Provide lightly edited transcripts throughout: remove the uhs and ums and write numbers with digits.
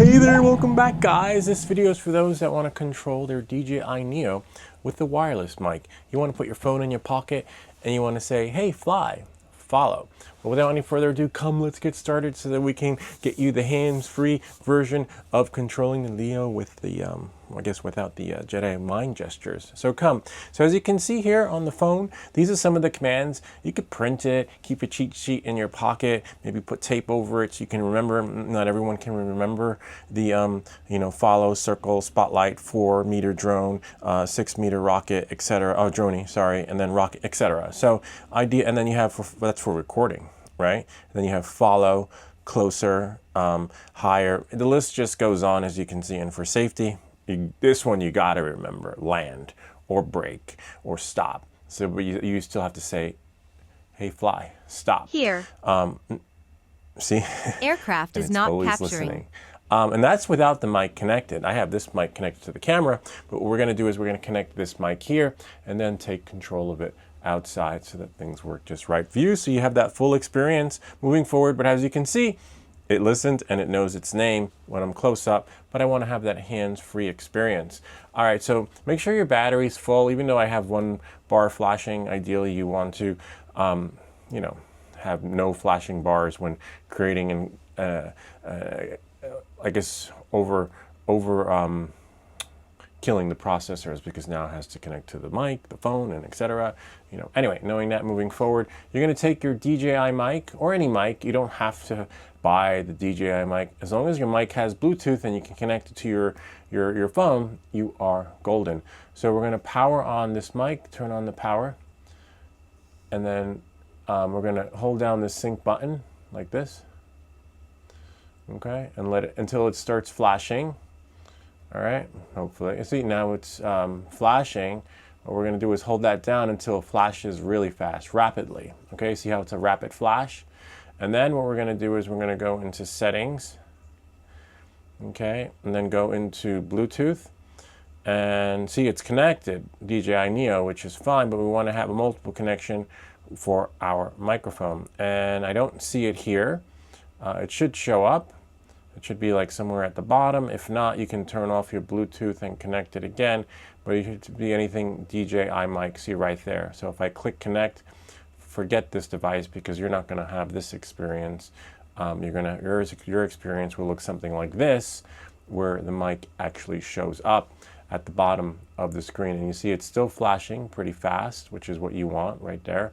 Hey there, welcome back guys. This video is for those that want to control their DJI NEO with the wireless mic. You want to put your phone in your pocket and you want to say, hey fly, follow. But without any further ado, come let's get started so that we can get you the hands-free version of controlling the NEO with the, I guess without the Jedi mind gestures. So come. So as you can see here on the phone, these are some of the commands. You could print it, keep a cheat sheet in your pocket, maybe put tape over it so you can remember. Not everyone can remember the, follow, circle, spotlight, 4-meter drone, 6-meter rocket, etc. Oh, droney, sorry, and then rocket, etc. So idea, and then you have, that's for recording, right? And then you have follow, closer, higher. The list just goes on as you can see. And for safety, this one you got to remember: land or brake or stop. So but you still have to say, hey fly, stop. Here. See? Aircraft is not capturing. Listening. And that's without the mic connected. I have this mic connected to the camera, but what we're going to do is we're going to connect this mic here and then take control of it outside so that things work just right for you. So you have that full experience moving forward. But as you can see, it listens and it knows its name when I'm close up, but I want to have that hands-free experience. All right, so make sure your battery's full. Even though I have 1 bar flashing, ideally you want to, have no flashing bars when creating an, I guess killing the processors, because now it has to connect to the mic, the phone, and etc. Anyway, knowing that, moving forward, you're going to take your DJI mic or any mic. You don't have to buy the DJI mic. As long as your mic has Bluetooth and you can connect it to your phone, you are golden. So we're going to power on this mic, turn on the power, and then we're going to hold down this sync button like this. Okay, and let it until it starts flashing. All right, hopefully. You see now it's flashing. What we're going to do is hold that down until it flashes really fast, rapidly. Okay, see how it's a rapid flash? And then what we're going to do is we're going to go into settings. Okay, and then go into Bluetooth. And see, it's connected, DJI NEO, which is fine, but we want to have a multiple connection for our microphone. And I don't see it here. It should show up. It should be like somewhere at the bottom. If not, you can turn off your Bluetooth and connect it again. But it should be anything DJI mic, see right there. So if I click connect, forget this device because you're not going to have this experience. Your experience will look something like this, where the mic actually shows up at the bottom of the screen. And you see it's still flashing pretty fast, which is what you want right there.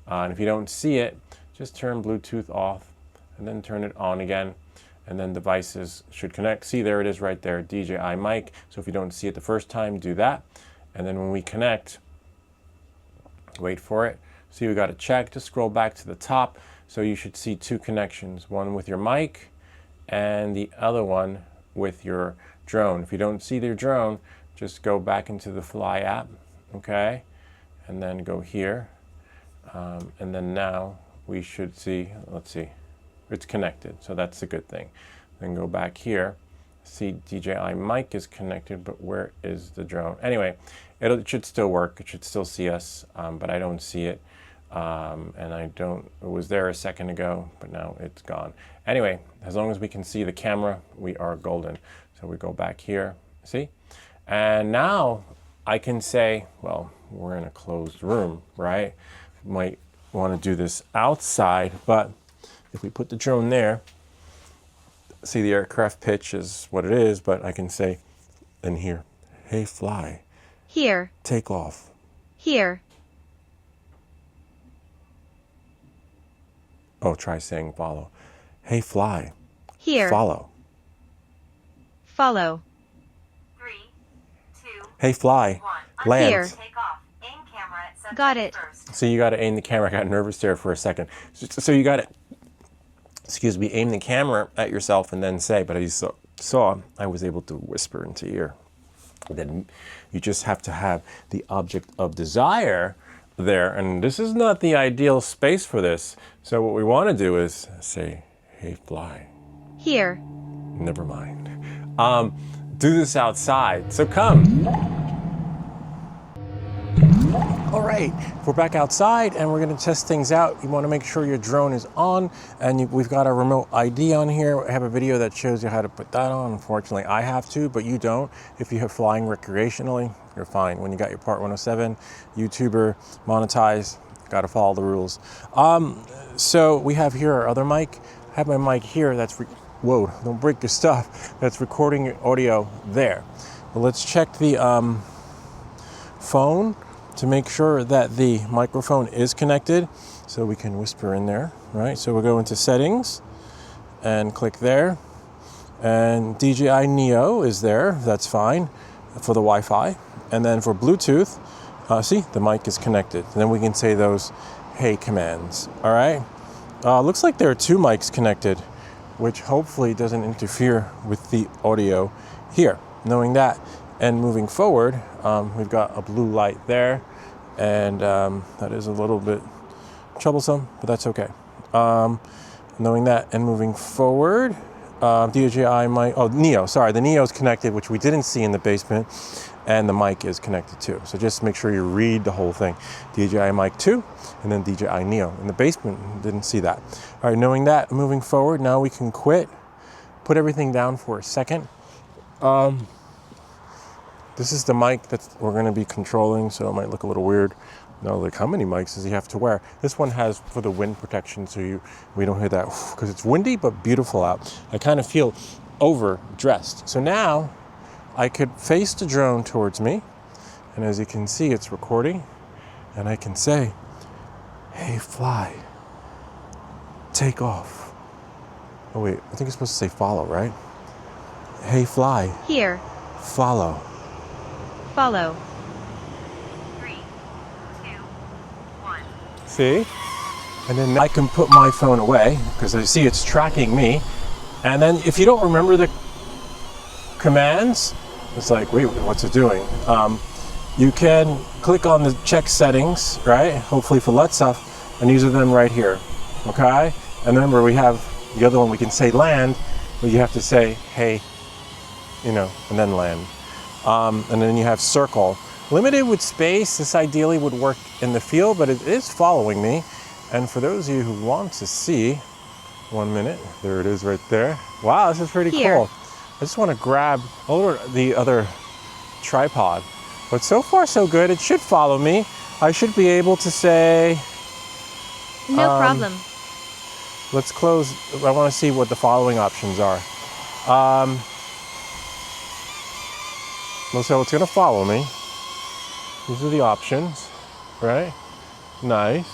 And if you don't see it, just turn Bluetooth off and then turn it on again. And then devices should connect. See, there it is right there, DJI mic. So if you don't see it the first time, do that. And then when we connect, wait for it. See, we got a check. Just scroll back to the top. So you should see 2 connections, one with your mic and the other one with your drone. If you don't see your drone, just go back into the Fly app, okay? And then go here. And then now we should see, let's see. It's connected, so that's a good thing. Then go back here. See, DJI mic is connected, but where is the drone? Anyway, it should still work. It should still see us, but I don't see it. And it was there a second ago, but now it's gone. Anyway, as long as we can see the camera, we are golden. So we go back here, see? And now I can say, well, we're in a closed room, right? Might want to do this outside, but if we put the drone there, see the aircraft pitch is what it is, but I can say in here, hey fly. Here. Take off. Here. Oh, try saying follow. Hey fly. Here. Follow. Follow. 3, 2, hey fly. 1. Land. Here. Take off. Aim camera at subject Got it. first. So you got to aim the camera. I got nervous there for a second. So you got to, aim the camera at yourself and then say, but as you saw, I was able to whisper into ear. Then you just have to have the object of desire there. And this is not the ideal space for this. So what we want to do is say, hey, fly. Here. Never mind. Do this outside. So come. All right. right, we're back outside and we're gonna test things out. You wanna make sure your drone is on, and we've got our remote ID on here. I have a video that shows you how to put that on. Unfortunately, I have to, but you don't. If you're flying recreationally, you're fine. When you got your Part 107, YouTuber, monetize, gotta follow the rules. So we have here our other mic. I have my mic here that's, whoa, don't break your stuff. That's recording your audio there. Well, let's check the phone to make sure that the microphone is connected so we can whisper in there, right? So we'll go into settings and click there. And DJI NEO is there, that's fine for the Wi-Fi. And then for Bluetooth, see, the mic is connected. And then we can say those hey commands, all right? Looks like there are two mics connected, which hopefully doesn't interfere with the audio here. Knowing that, and moving forward, we've got a blue light there, and that is a little bit troublesome, but that's okay. Knowing that, and moving forward, DJI mic, NEO, sorry, the NEO is connected, which we didn't see in the basement, and the mic is connected too. So just make sure you read the whole thing. DJI mic 2, and then DJI NEO. In the basement, didn't see that. All right, knowing that, moving forward, now we can quit, put everything down for a second. This is the mic that we're gonna be controlling, so it might look a little weird. No, like how many mics does he have to wear? This one has for the wind protection, so we don't hear that, because it's windy but beautiful out. I kind of feel overdressed. So now I could face the drone towards me, and as you can see, it's recording, and I can say, hey, fly, take off. Oh wait, I think it's supposed to say follow, right? Hey, fly. Here. Follow. Follow. 3, 2, 1. See? And then I can put my phone away because I see it's tracking me. And then if you don't remember the commands, it's like, wait, what's it doing? You can click on the check settings, right? Hopefully for let stuff, and these are them right here, okay? And remember, we have the other one, we can say land, but you have to say, hey, you know, and then land. And then you have circle. Limited with space, this ideally would work in the field, but it is following me. And for those of you who want to see, 1 minute, there it is right there. Wow, this is pretty cool. I just want to grab the other tripod. But so far so good, it should follow me. I should be able to say... No problem. Let's close, I want to see what the following options are. So it's going to follow me. These are the options, right? Nice.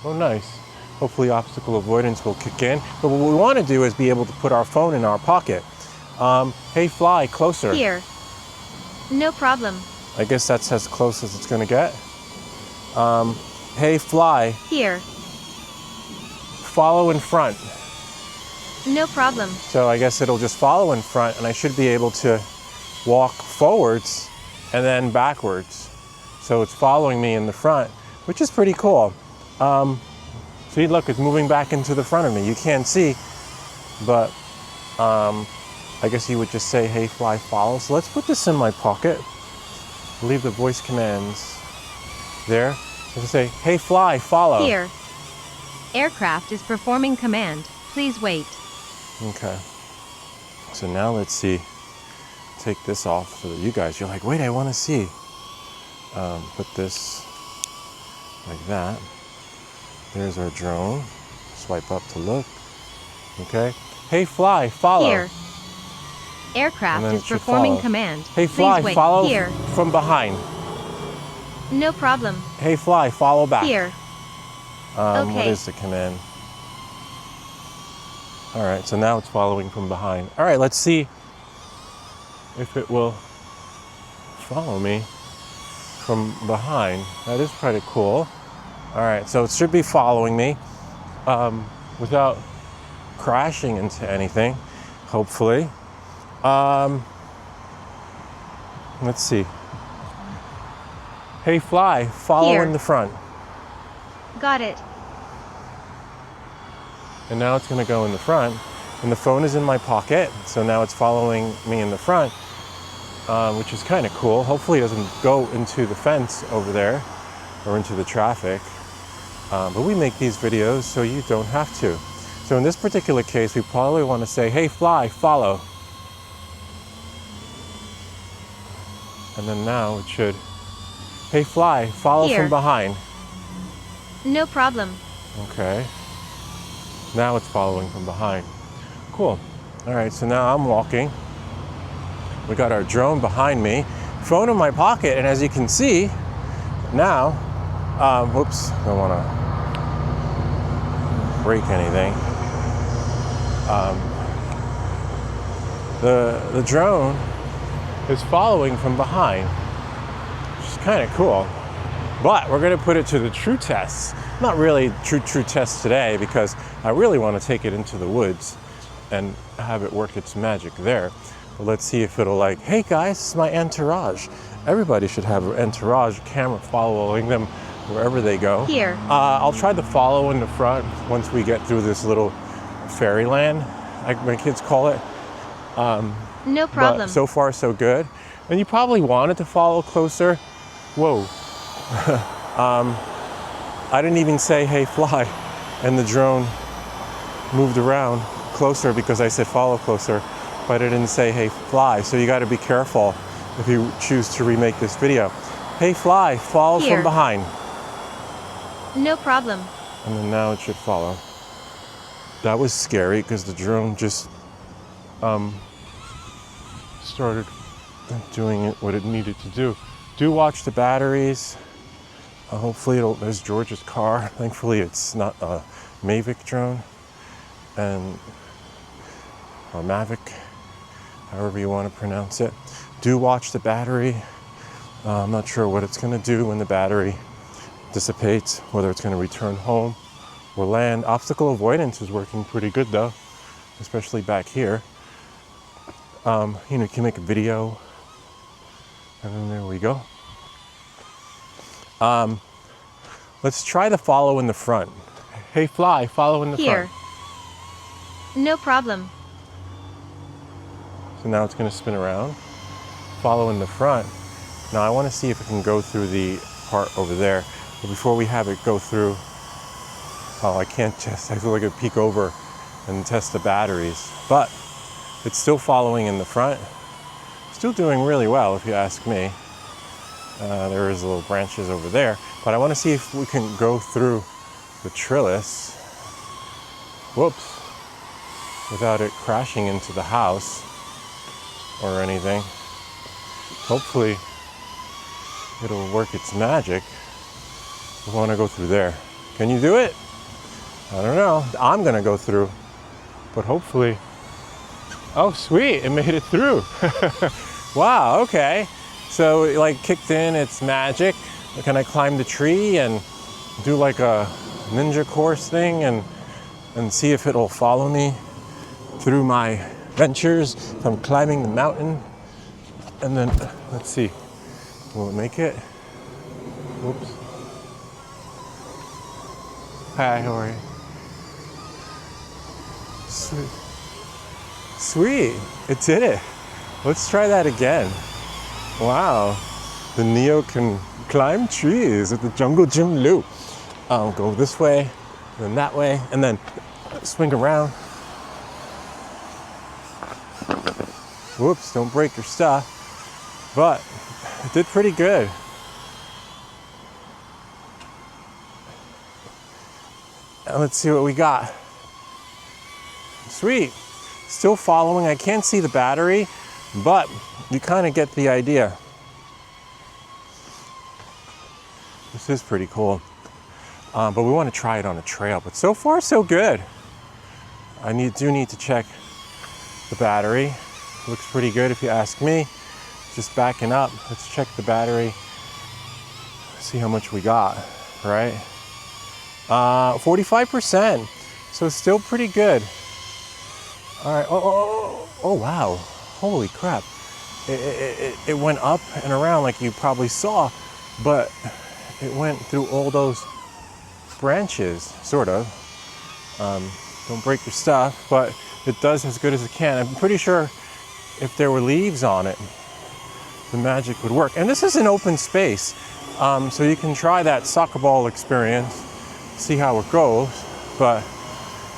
Oh, nice. Hopefully obstacle avoidance will kick in. But what we want to do is be able to put our phone in our pocket. Hey, fly, closer. Here. No problem. I guess that's as close as it's going to get. Hey, fly. Here. Follow in front. No problem. So I guess it'll just follow in front, and I should be able to walk forwards and then backwards. So it's following me in the front, which is pretty cool. See, look, it's moving back into the front of me. You can't see, but I guess you would just say, hey, fly, follow. So let's put this in my pocket. Leave the voice commands there. Just say, hey, fly, follow. Here. Aircraft is performing command. Please wait. Okay. So now let's see. Take this off so that you guys, you're like, wait, I want to see. Put this like that. There's our drone. Swipe up to look. Okay. Hey, fly, follow. Here. Aircraft is performing command. Hey, fly, Please wait. follow Here. from behind. No problem. Hey, fly, follow back. Here. What Okay. is the command? All right, so now it's following from behind. All right, let's see if it will follow me from behind. That is pretty cool. All right, so it should be following me without crashing into anything, hopefully. Let's see. Hey, fly, follow Here. in the front. Got it. And now it's going to go in the front. And the phone is in my pocket, so now it's following me in the front, which is kind of cool. Hopefully it doesn't go into the fence over there. or into the traffic. But we make these videos so you don't have to. So in this particular case, we probably want to say, hey, fly, follow. And then now it should, hey, fly, follow Here. from behind. No problem. Okay. Now it's following from behind. Cool. All right, so now I'm walking. We got our drone behind me, phone in my pocket, and as you can see, now, whoops, don't want to break anything. The drone is following from behind, which is kind of cool. But we're going to put it to the true test. Not really true test today, because I really want to take it into the woods and have it work its magic there. But let's see if it'll like, hey guys, this is my entourage. Everybody should have an entourage, camera following them wherever they go. Here. I'll try to follow in the front once we get through this little fairyland, like my kids call it. No problem. But so far so good. And you probably wanted to follow closer. Whoa. I didn't even say, hey, fly. And the drone moved around closer because I said follow closer, but I didn't say, hey, fly. So you got to be careful if you choose to remake this video. Hey, fly, follow Here. from behind. No problem. And then now it should follow. That was scary because the drone just started doing it what it needed to do. Do watch the batteries. Hopefully there's George's car. Thankfully it's not a Mavic drone, or Mavic, however you want to pronounce it. Do watch the battery. I'm not sure what it's going to do when the battery dissipates, whether it's going to return home or land. Obstacle avoidance is working pretty good though, especially back here. You can make a video, and then there we go. Let's try the follow in the front. Hey, fly, follow in the Here. front. No problem. So now it's going to spin around, follow in the front. Now I want to see if it can go through the part over there. But before we have it go through, I can't just, I feel like I peek over and test the batteries. But it's still following in the front. Still doing really well, if you ask me. There is little branches over there, but I want to see if we can go through the trellis, whoops, without it crashing into the house or anything. Hopefully it'll work its magic. We want to go through there. Can you do it? I don't know. I'm gonna go through, but hopefully. Oh, sweet, it made it through. Wow, okay. So it like kicked in its magic. Can I climb the tree and do like a ninja course thing and see if it'll follow me through my ventures if I'm climbing the mountain? And then, let's see, will it make it? Whoops. Hi, how are you? Sweet. Sweet, it did it. Let's try that again. Wow, the Neo can climb trees at the Jungle Gym loop. Go this way, then that way, and then swing around. Whoops, don't break your stuff. But it did pretty good. And let's see what we got. Sweet. Still following. I can't see the battery, but you kind of get the idea. This is pretty cool. But we want to try it on a trail. But so far, so good. I do need to check the battery. Looks pretty good if you ask me. Just backing up. Let's check the battery. See how much we got, right? 45%. So still pretty good. All right. Oh, wow. Holy crap. It went up and around like you probably saw, but it went through all those branches, sort of. Don't break your stuff, but it does as good as it can. I'm pretty sure if there were leaves on it, the magic would work. And this is an open space. So you can try that soccer ball experience, see how it goes, but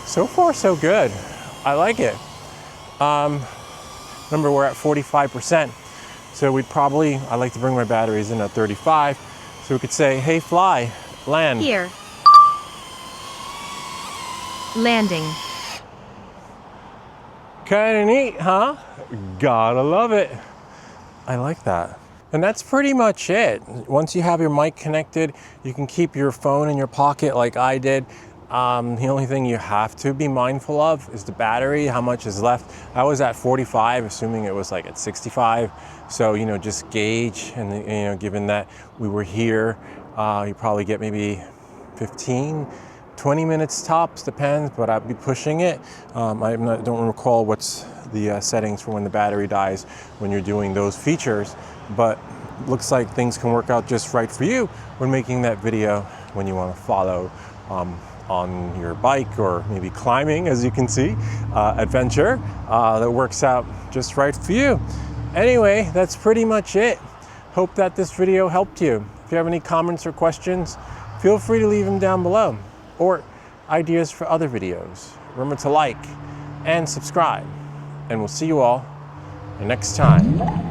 so far so good. I like it. Remember, we're at 45%, so I like to bring my batteries in at 35, so we could say, hey fly, land. Here. Landing. Kinda neat, huh? Gotta love it. I like that. And that's pretty much it. Once you have your mic connected, you can keep your phone in your pocket like I did. The only thing you have to be mindful of is the battery, how much is left. I was at 45, assuming it was like at 65. So, you know, just gauge, and you know, given that we were here, you probably get maybe 15, 20 minutes tops, depends, but I'd be pushing it. Don't recall what's the settings for when the battery dies when you're doing those features, but looks like things can work out just right for you when making that video when you want to follow on your bike or maybe climbing, as you can see, adventure that works out just right for you. Anyway, that's pretty much it. Hope that this video helped you. If you have any comments or questions, feel free to leave them down below, or ideas for other videos. Remember to like and subscribe, and we'll see you all next time.